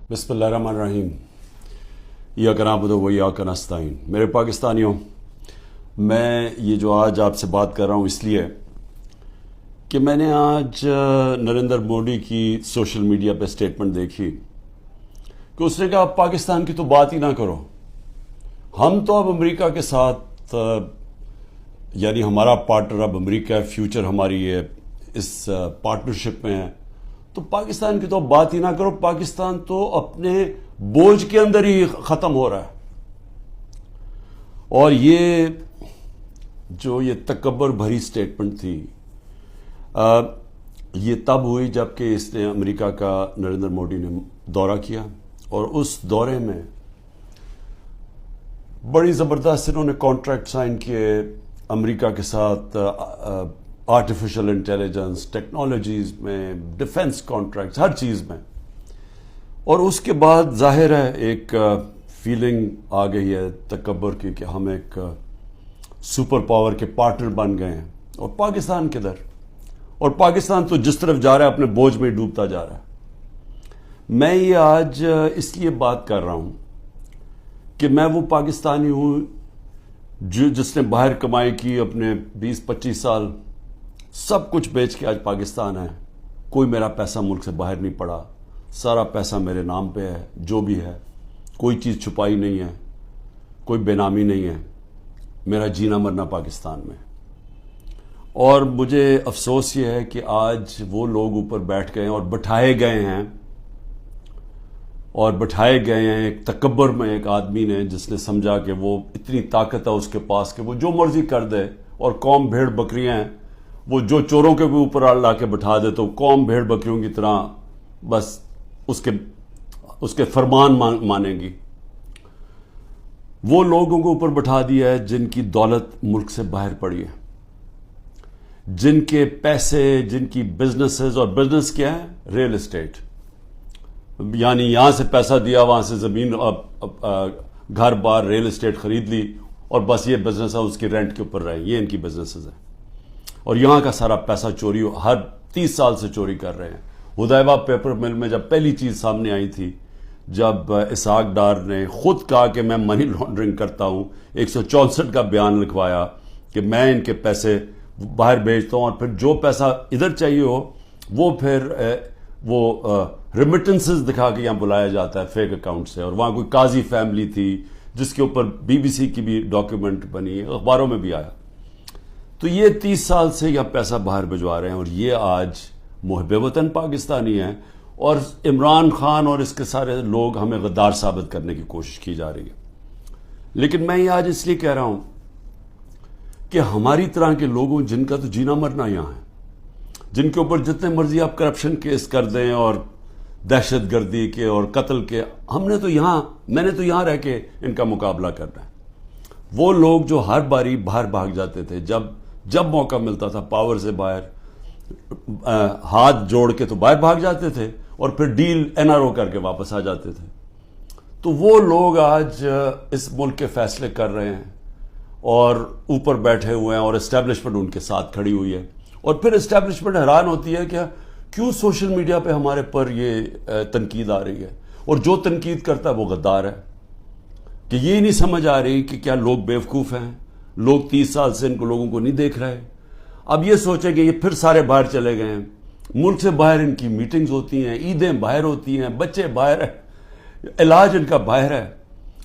بسم اللہ الرحمن الرحیم. ایاک نعبد و ایاک نستعین. میرے پاکستانیوں، میں یہ جو آج آپ سے بات کر رہا ہوں اس لیے کہ میں نے آج نریندر مودی کی سوشل میڈیا پہ سٹیٹمنٹ دیکھی کہ اس نے کہا اب پاکستان کی تو بات ہی نہ کرو، ہم تو اب امریکہ کے ساتھ یعنی ہمارا پارٹنر اب امریکہ ہے، فیوچر ہماری ہے اس پارٹنرشپ میں ہے، تو پاکستان کی تو اب بات ہی نہ کرو، پاکستان تو اپنے بوجھ کے اندر ہی ختم ہو رہا ہے. اور یہ تکبر بھری سٹیٹمنٹ تھی، یہ تب ہوئی جب کہ اس نے امریکہ کا نریندر مودی نے دورہ کیا، اور اس دورے میں بڑی زبردست انہوں نے کانٹریکٹ سائن کیے امریکہ کے ساتھ، آرٹیفیشل انٹیلیجنس، ٹیکنالوجیز میں، ڈیفنس کانٹریکٹس، ہر چیز میں. اور اس کے بعد ظاہر ہے ایک فیلنگ آ گئی ہے تکبر کی کہ ہم ایک سپر پاور کے پارٹنر بن گئے ہیں، اور پاکستان کدھر؟ اور پاکستان تو جس طرف جا رہا ہے اپنے بوجھ میں ڈوبتا جا رہا ہے. میں یہ آج اس لیے بات کر رہا ہوں کہ میں وہ پاکستانی ہوں جس نے باہر کمائی کی، اپنے 20-25 سال سب کچھ بیچ کے آج پاکستان ہے. کوئی میرا پیسہ ملک سے باہر نہیں پڑا، سارا پیسہ میرے نام پہ ہے، جو بھی ہے کوئی چیز چھپائی نہیں ہے، کوئی بے نامی نہیں ہے، میرا جینا مرنا پاکستان میں. اور مجھے افسوس یہ ہے کہ آج وہ لوگ اوپر بیٹھ گئے ہیں اور بٹھائے گئے ہیں ایک تکبر میں ایک آدمی نے، جس نے سمجھا کہ وہ اتنی طاقت ہے اس کے پاس کہ وہ جو مرضی کر دے، اور قوم بھیڑ بکریاں ہیں، وہ جو چوروں کے بھی اوپر لا کے بٹھا دے تو قوم بھیڑ بکریوں کی طرح بس اس کے فرمان مانیں گی. وہ لوگوں کو اوپر بٹھا دیا ہے جن کی دولت ملک سے باہر پڑی ہے، جن کے پیسے، جن کی بزنسز، اور بزنس کیا ہے؟ Real estate. یعنی یہاں سے پیسہ دیا، وہاں سے زمین، گھر بار، ریل اسٹیٹ خرید لی، اور بس یہ بزنس ہے، اس کی رینٹ کے اوپر رہے. یہ ان کی بزنسز ہیں، اور یہاں کا سارا پیسہ چوری ہر 30 سال سے چوری کر رہے ہیں. ہدیبہ پیپر مل میں جب پہلی چیز سامنے آئی تھی، جب اسحاق ڈار نے خود کہا کہ میں منی لانڈرنگ کرتا ہوں، 164 کا بیان لکھوایا کہ میں ان کے پیسے باہر بھیجتا ہوں، اور پھر جو پیسہ ادھر چاہیے ہو وہ پھر وہ ریمیٹنسز دکھا کے یہاں بلایا جاتا ہے فیک اکاؤنٹ سے. اور وہاں کوئی قاضی فیملی تھی جس کے اوپر BBC کی بھی ڈاکیومنٹ بنی، اخباروں میں بھی آیا. تو یہ 30 سال سے یہ پیسہ باہر بھجوا رہے ہیں، اور یہ آج محب وطن پاکستانی ہیں، اور عمران خان اور اس کے سارے لوگ ہمیں غدار ثابت کرنے کی کوشش کی جا رہی ہے. لیکن میں یہ آج اس لیے کہہ رہا ہوں کہ ہماری طرح کے لوگوں جن کا تو جینا مرنا یہاں ہے، جن کے اوپر جتنے مرضی آپ کرپشن کیس کر دیں اور دہشت گردی کے اور قتل کے، میں نے تو یہاں رہ کے ان کا مقابلہ کرنا ہے. وہ لوگ جو ہر باری باہر بھاگ جاتے تھے، جب موقع ملتا تھا پاور سے باہر ہاتھ جوڑ کے تو باہر بھاگ جاتے تھے، اور پھر ڈیل NRO کر کے واپس آ جاتے تھے. تو وہ لوگ آج اس ملک کے فیصلے کر رہے ہیں اور اوپر بیٹھے ہوئے ہیں، اور اسٹیبلشمنٹ ان کے ساتھ کھڑی ہوئی ہے. اور پھر اسٹیبلشمنٹ حیران ہوتی ہے کہ کیوں سوشل میڈیا پہ ہمارے پر یہ تنقید آ رہی ہے، اور جو تنقید کرتا ہے وہ غدار ہے. کہ یہ نہیں سمجھ آ رہی کہ کیا لوگ بیوقوف ہیں، لوگ 30 سال سے ان کو لوگوں کو نہیں دیکھ رہے. اب یہ سوچیں کہ یہ پھر سارے باہر چلے گئے ہیں، ملک سے باہر ان کی میٹنگز ہوتی ہیں، عیدیں باہر ہوتی ہیں، بچے باہر ہیں، علاج ان کا باہر ہے،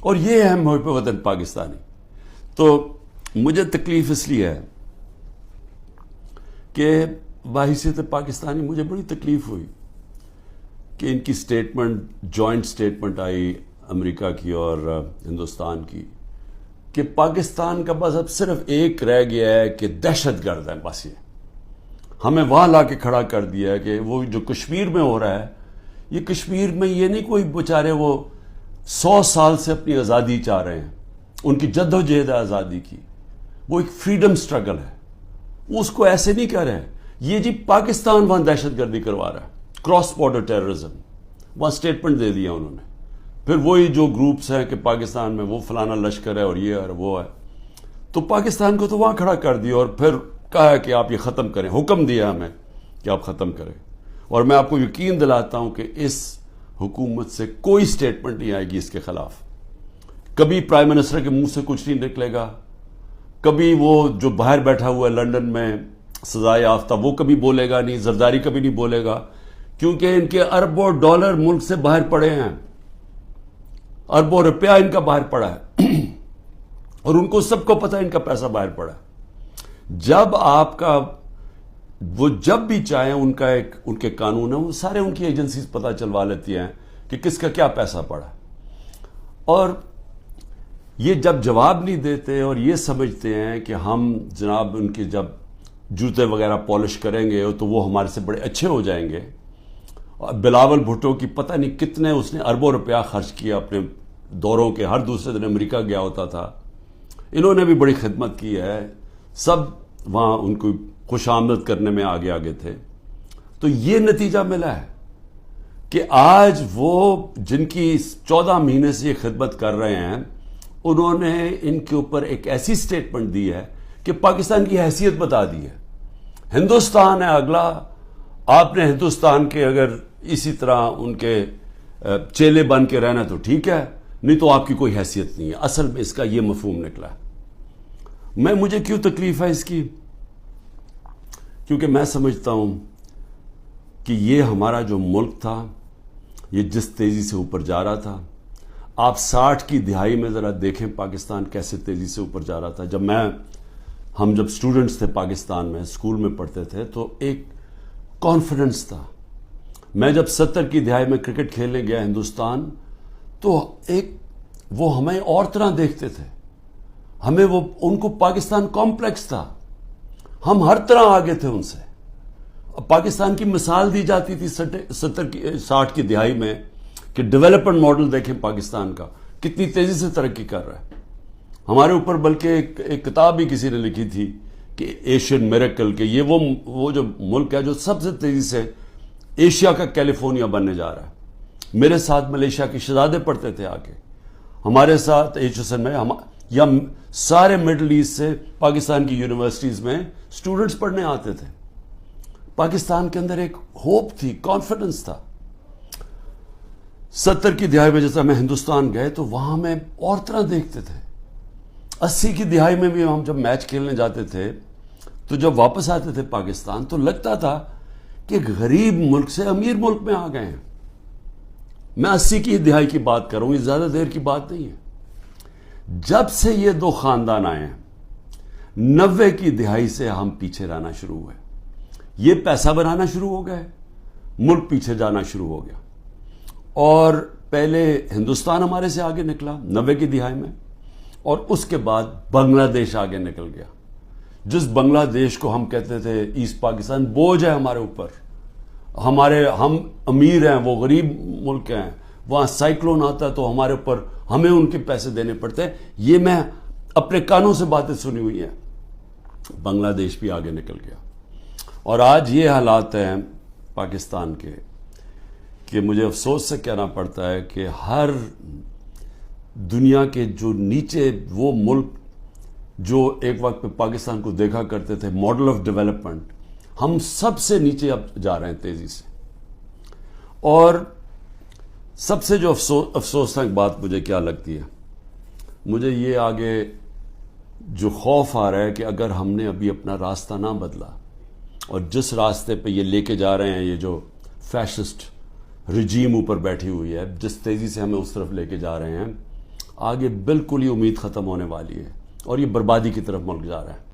اور یہ ہے محب وطن پاکستانی. تو مجھے تکلیف اس لیے ہے کہ بحیثیت پاکستانی مجھے بڑی تکلیف ہوئی کہ ان کی سٹیٹمنٹ، جوائنٹ سٹیٹمنٹ آئی امریکہ کی اور ہندوستان کی، کہ پاکستان کا بس اب صرف ایک رہ گیا ہے کہ دہشت گرد ہے. بس یہ ہمیں وہاں لا کے کھڑا کر دیا ہے کہ وہ جو کشمیر میں ہو رہا ہے، یہ کشمیر میں یہ نہیں کوئی بیچارے وہ 100 سال سے اپنی آزادی چاہ رہے ہیں، ان کی جد و جہد ہے آزادی کی، وہ ایک فریڈم سٹرگل ہے، اس کو ایسے نہیں کہہ رہے. یہ جی پاکستان وہاں دہشت گردی کروا رہا ہے، کراس بارڈر ٹیررزم، وہاں سٹیٹمنٹ دے دیا انہوں نے. پھر وہی جو گروپس ہیں کہ پاکستان میں وہ فلانا لشکر ہے اور یہ ہے اور وہ ہے، تو پاکستان کو تو وہاں کھڑا کر دیا، اور پھر کہا کہ آپ یہ ختم کریں، حکم دیا ہمیں کہ آپ ختم کریں. اور میں آپ کو یقین دلاتا ہوں کہ اس حکومت سے کوئی سٹیٹمنٹ نہیں آئے گی اس کے خلاف. کبھی پرائم منسٹر کے منہ سے کچھ نہیں نکلے گا. کبھی وہ جو باہر بیٹھا ہوا ہے لنڈن میں سزا یافتہ وہ کبھی بولے گا نہیں. زرداری کبھی نہیں بولے گا کیونکہ ان کے اربوں ڈالر ملک سے باہر پڑے ہیں. اربوں روپیہ ان کا باہر پڑا ہے اور ان کو سب کو پتا ہے ان کا پیسہ باہر پڑا ہے. جب آپ کا وہ جب بھی چاہیں ان کے قانون ہیں وہ سارے ان کی ایجنسیز پتہ چلوا لیتی ہیں کہ کس کا کیا پیسہ پڑا. اور یہ جب جواب نہیں دیتے اور یہ سمجھتے ہیں کہ ہم جناب ان کے جب جوتے وغیرہ پالش کریں گے تو وہ ہمارے سے بڑے اچھے ہو جائیں گے. اور بلاول بھٹو کی پتہ نہیں کتنے اس نے اربوں روپیہ خرچ کیا اپنے دوروں کے. ہر دوسرے دن امریکہ گیا ہوتا تھا. انہوں نے بھی بڑی خدمت کی ہے. سب وہاں ان کو خوش آمد کرنے میں آگے آگے تھے. تو یہ نتیجہ ملا ہے کہ آج وہ جن کی 14 مہینے سے یہ خدمت کر رہے ہیں انہوں نے ان کے اوپر ایک ایسی سٹیٹمنٹ دی ہے کہ پاکستان کی حیثیت بتا دی ہے. ہندوستان ہے اگلا. آپ نے ہندوستان کے اگر اسی طرح ان کے چیلے بن کے رہنا تو ٹھیک ہے, نہیں تو آپ کی کوئی حیثیت نہیں ہے. اصل میں اس کا یہ مفہوم نکلا ہے. مجھے کیوں تکلیف ہے اس کی؟ کیونکہ میں سمجھتا ہوں کہ یہ ہمارا جو ملک تھا یہ جس تیزی سے اوپر جا رہا تھا. آپ 60 کی دہائی میں ذرا دیکھیں پاکستان کیسے تیزی سے اوپر جا رہا تھا. ہم جب اسٹوڈنٹس تھے پاکستان میں اسکول میں پڑھتے تھے تو ایک کانفیڈنس تھا. میں جب 70 کی دہائی میں کرکٹ کھیلنے گیا ہندوستان تو وہ ہمیں اور طرح دیکھتے تھے. ہمیں ان کو پاکستان کمپلیکس تھا. ہم ہر طرح آگے تھے ان سے. پاکستان کی مثال دی جاتی تھی 60 کی دہائی میں کہ ڈیولپمنٹ ماڈل دیکھیں پاکستان کا کتنی تیزی سے ترقی کر رہا ہے. ہمارے اوپر بلکہ ایک کتاب بھی کسی نے لکھی تھی کہ ایشین میریکل کہ یہ وہ جو ملک ہے جو سب سے تیزی سے ایشیا کا کیلیفورنیا بننے جا رہا ہے. میرے ساتھ ملیشیا کے شہزادے پڑھتے تھے آگے ہمارے ساتھ HSN میں یا سارے مڈل ایسٹ سے پاکستان کی یونیورسٹیز میں اسٹوڈنٹس پڑھنے آتے تھے. پاکستان کے اندر ایک ہوپ تھی, کانفیڈنس تھا. 70 کی دہائی میں جیسا ہمیں ہندوستان گئے تو وہاں ہمیں اور طرح دیکھتے تھے. 80 کی دہائی میں بھی ہم جب میچ کھیلنے جاتے تھے تو جب واپس آتے تھے پاکستان تو لگتا تھا کہ غریب ملک سے امیر ملک میں آ گئے ہیں. میں 80 کی دہائی کی بات کر رہا ہوں, یہ زیادہ دیر کی بات نہیں ہے. جب سے یہ دو خاندان آئے ہیں 90 کی دہائی سے ہم پیچھے رہنا شروع ہوئے. یہ پیسہ بنانا شروع ہو گئے, ملک پیچھے جانا شروع ہو گیا. اور پہلے ہندوستان ہمارے سے آگے نکلا 90 کی دہائی میں, اور اس کے بعد بنگلہ دیش آگے نکل گیا. جس بنگلہ دیش کو ہم کہتے تھے ایسٹ پاکستان بوجھ ہے ہمارے اوپر, ہم امیر ہیں وہ غریب ملک ہیں, وہاں سائیکلون آتا ہے تو ہمارے اوپر ہمیں ان کے پیسے دینے پڑتے ہیں. یہ میں اپنے کانوں سے باتیں سنی ہوئی ہیں. بنگلہ دیش بھی آگے نکل گیا. اور آج یہ حالات ہیں پاکستان کے کہ مجھے افسوس سے کہنا پڑتا ہے کہ ہر دنیا کے جو نیچے وہ ملک جو ایک وقت پہ پاکستان کو دیکھا کرتے تھے ماڈل آف ڈیولپمنٹ, ہم سب سے نیچے اب جا رہے ہیں تیزی سے. اور سب سے جو افسوسناک بات مجھے کیا لگتی ہے, مجھے یہ آگے جو خوف آ رہا ہے کہ اگر ہم نے ابھی اپنا راستہ نہ بدلا اور جس راستے پہ یہ لے کے جا رہے ہیں, یہ جو فیشسٹ رجیم اوپر بیٹھی ہوئی ہے, جس تیزی سے ہمیں اس طرف لے کے جا رہے ہیں, آگے بالکل ہی امید ختم ہونے والی ہے اور یہ بربادی کی طرف ملک جا رہا ہے.